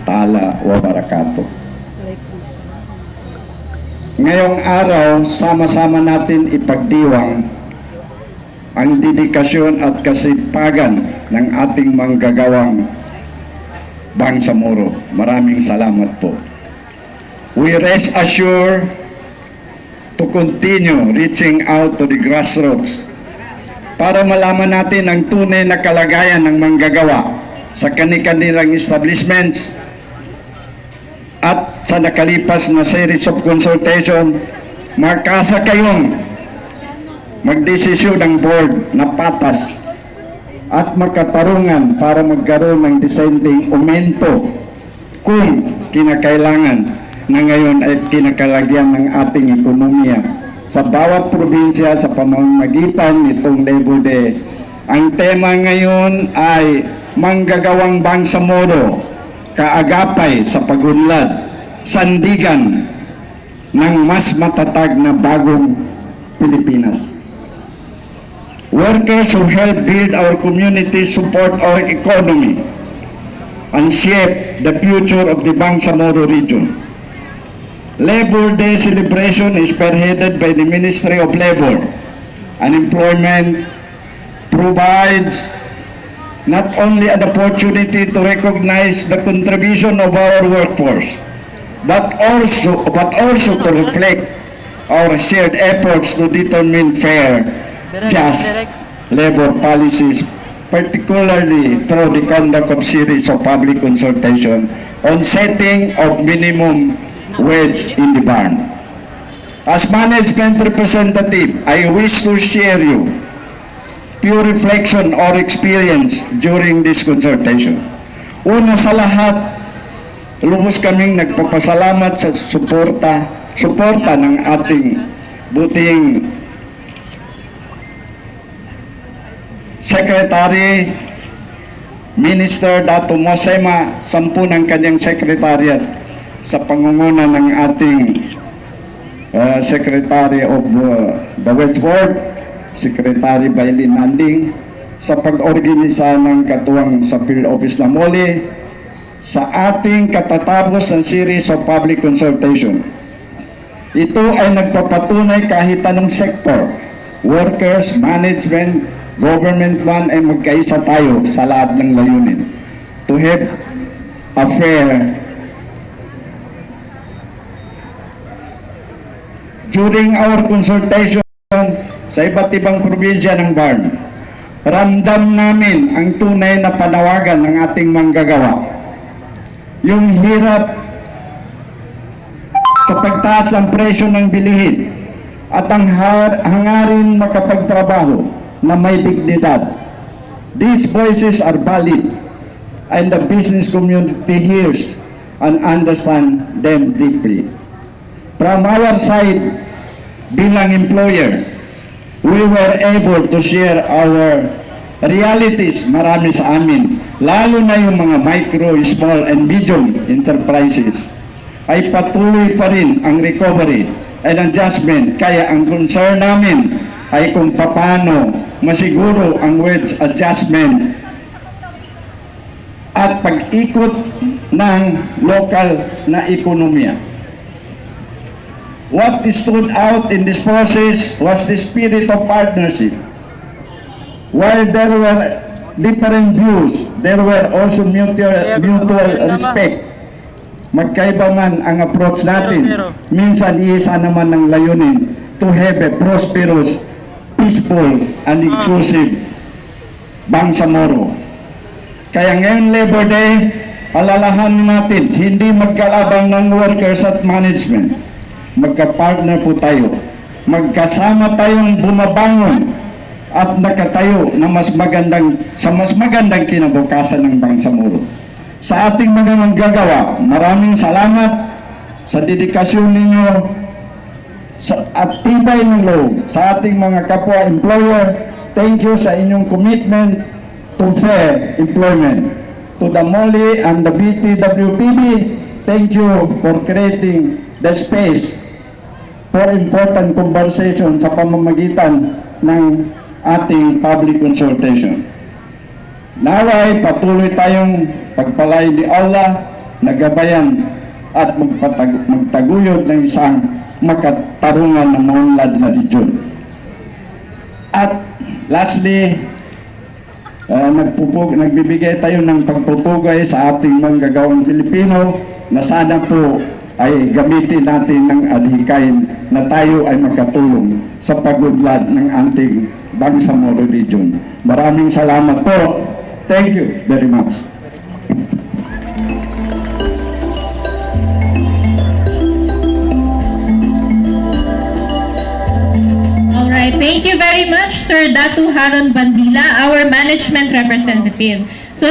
ta'ala wa barakatuh. Ngayong araw, sama-sama natin ipagdiwang ang dedikasyon at kasipagan ng ating manggagawang Bangsamoro. Maraming salamat po. We rest assured to continue reaching out to the grassroots para malaman natin ang tunay na kalagayan ng manggagawa sa kanilang establishments at sa nakalipas na series of consultation. Makasa kayong magdesisyon ng board na patas at magkatarungan para magkaroon ng dissenting aumento kung kinakailangan na ngayon ay kinakalagyan ng ating ekonomiya sa bawat probinsya sa pamamagitan nitong Labor Day. Ang tema ngayon ay manggagawang Bangsamoro, kaagapay sa pagunlad, sandigan ng mas matatag na bagong Pilipinas. Workers who help build our community, support our economy, and shape the future of the Bangsamoro region. Labor Day celebration is spearheaded by the Ministry of Labor and Employment, provides not only an opportunity to recognize the contribution of our workforce, but also to reflect our shared efforts to determine fair, just labor policies, particularly through the conduct of series of public consultation on setting of minimum wage in the barn. As management representative, I wish to share you pure reflection or experience during this consultation. Una sa lahat, lubos kaming nagpapasalamat sa suporta ng ating buting Secretary, Minister Dato Mosema, 10 ng kanyang secretariat sa pangunguna ng ating Secretary of the West Board, Secretary Bailin Nanding, sa pag-organisa ng katuwang sa Field Office na Moli, sa ating katatapos ng series of public consultation. Ito ay nagpapatunay kahit anong sektor, workers, management, government man ay magkaisa tayo sa lahat ng layunin to have a fair. During our consultation sa iba't ibang probinsya ng BARN, ramdam namin ang tunay na panawagan ng ating manggagawa. Yung hirap sa pagtaas ng presyo ng bilihin at ang hangarin makapagtrabaho na may dignidad. These voices are valid and the business community hears and understand them deeply. From our side, bilang employer, we were able to share our realities. Marami sa amin, lalo na yung mga micro, small, and medium enterprises, ay patuloy pa rin ang recovery and adjustment. Kaya ang concern namin ay kung paano masiguro ang wage adjustment at pag-ikot ng local na ekonomiya. What stood out in this process was the spirit of partnership. While there were different views, there were also mutual respect. Magkaiba man ang approach natin, minsan iisa naman ang layunin to have a prosperous, peaceful, and inclusive Bangsamoro. Kaya ngayon Labor Day, alalahanin natin, hindi magkalabang ng workers at management. Magka-partner po tayo. Magkasama tayong bumabangon at nakatayo na mas magandang kinabukasan ng Bangsamoro. Sa ating mga manggagawa, maraming salamat sa dedikasyon ninyo at tibay ng loob sa ating mga kapwa employer. Thank you sa inyong commitment to fair employment. To the MOLI and the BTWPB, thank you for creating the space for important conversation sa pamamagitan ng ating public consultation. Naway patuloy tayong pagpalain ni Allah nagabayan at magtaguyod ng isang makatarungan ng maunlad na region. At lastly, nagbibigay tayo ng pagpupugay sa ating manggagawang Pilipino na sana po ay gamitin natin ng adhikain na tayo ay makatulong sa pag-unlad ng ating Bangsamoro Region. Maraming salamat po. Thank you very much. Alright, thank you very much, Sir Datu Haron Bandila, our management representative.